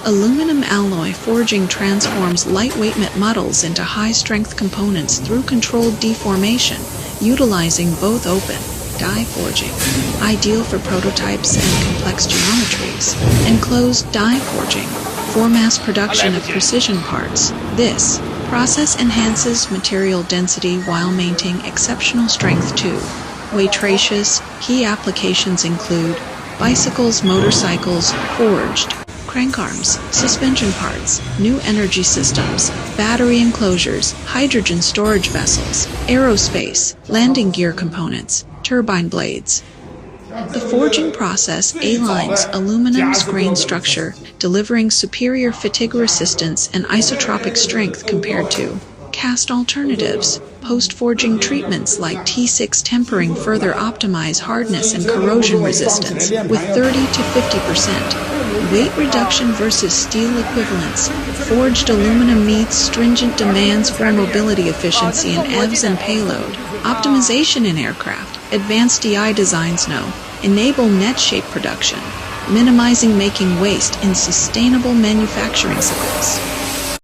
Aluminum alloy forging transforms lightweight metals into high-strength components through controlled deformation, utilizing both open die forging, ideal for prototypes and complex geometries, and closed die forging, for mass production of precision parts. This process enhances material density while maintaining exceptional strength too. Weight ratios. Key applications include bicycles, motorcycles, forged crank arms, suspension parts, new energy systems, battery enclosures, hydrogen storage vessels, aerospace, landing gear components, turbine blades. The forging process aligns aluminum's grain structure, delivering superior fatigue resistance and isotropic strength compared to cast alternatives. Post-forging treatments like T6 tempering further optimize hardness and corrosion resistance, with 30 to 50% weight reduction versus steel equivalents. Forged aluminum meets stringent demands for mobility efficiency in EVs and payload optimization in aircraft. Advanced DI designs enable net shape production, minimizing making waste in sustainable manufacturing cycles.